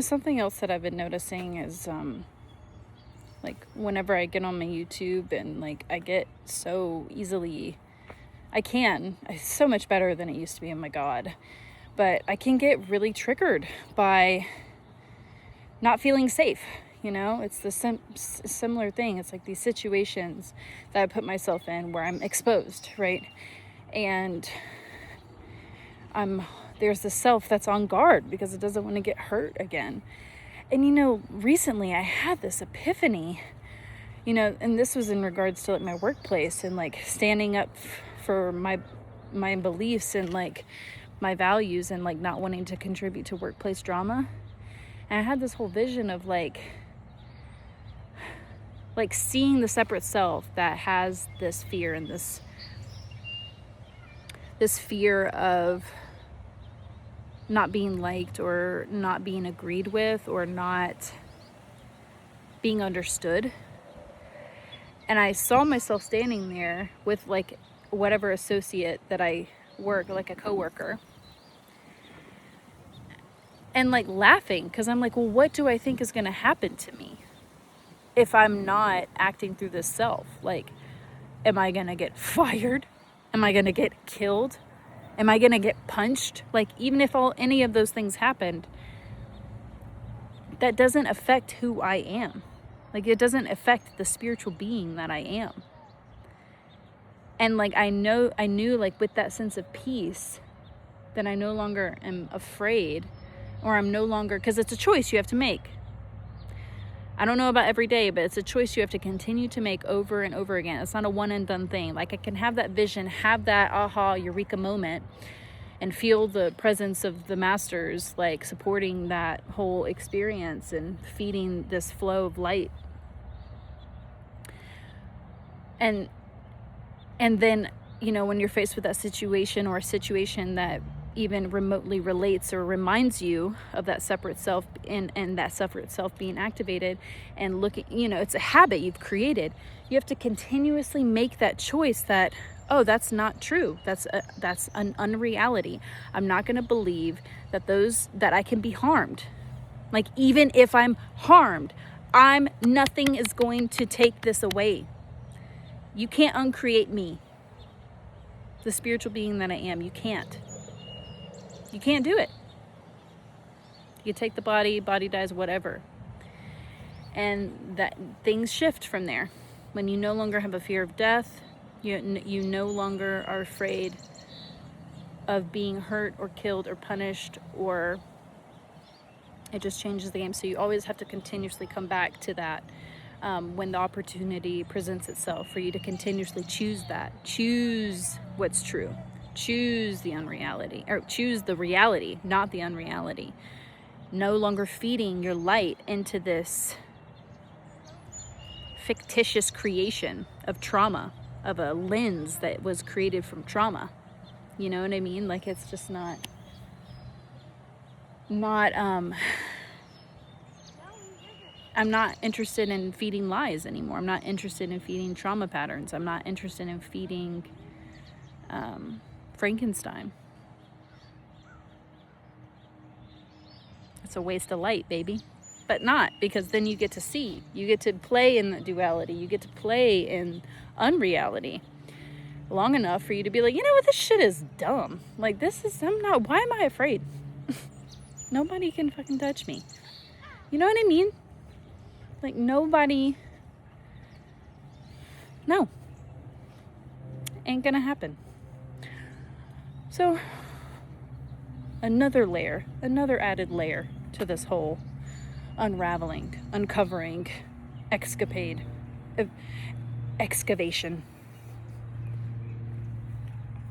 Something else that I've been noticing is like whenever I get on my YouTube and like I get so easily, it's so much better than it used to be, oh my God. But I can get really triggered by not feeling safe. It's the similar thing. It's like these situations that I put myself in where I'm exposed, right? And there's the self that's on guard because it doesn't want to get hurt again. And recently I had this epiphany, and this was in regards to like my workplace and like standing up for my beliefs and like my values and like not wanting to contribute to workplace drama. And I had this whole vision of like seeing the separate self that has this fear and this fear of not being liked or not being agreed with or not being understood. And I saw myself standing there with like whatever associate that I work, like a coworker, and like laughing because I'm like, well, what do I think is going to happen to me if I'm not acting through this self? Like, am I going to get fired? Am I going to get killed? Am I going to get punched? Like, even if any of those things happened, that doesn't affect who I am. Like, it doesn't affect the spiritual being that I am. And like, I knew like with that sense of peace that I no longer am afraid, or I'm no longer, because it's a choice you have to make. I don't know about every day, but it's a choice you have to continue to make over and over again. It's not a one and done thing. Like, I can have that vision, have that aha, eureka moment, and feel the presence of the masters, like supporting that whole experience and feeding this flow of light. And then, when you're faced with that situation or a situation that even remotely relates or reminds you of that separate self and that separate self being activated and looking, it's a habit you've created. You have to continuously make that choice that, oh, that's not true. That's an unreality. I'm not going to believe that I can be harmed. Like, even if I'm harmed, nothing is going to take this away. You can't uncreate me, the spiritual being that I am. You can't do it. You take the body dies, whatever. And that things shift from there. When you no longer have a fear of death, you no longer are afraid of being hurt or killed or punished, or it just changes the game. So you always have to continuously come back to that when the opportunity presents itself, for you to continuously choose what's true. Choose the unreality, or choose the reality, not the unreality. No longer feeding your light into this fictitious creation of trauma, of a lens that was created from trauma. You know what I mean? Like, it's just not I'm not interested in feeding lies anymore. I'm not interested in feeding trauma patterns. I'm not interested in feeding Frankenstein. It's a waste of light, baby. But not, because then you get to see. You get to play in the duality. You get to play in unreality long enough for you to be like, you know what, this shit is dumb. Like, why am I afraid? Nobody can fucking touch me. You know what I mean? Like, nobody, no, ain't gonna happen. So, another added layer to this whole unraveling, uncovering, excavation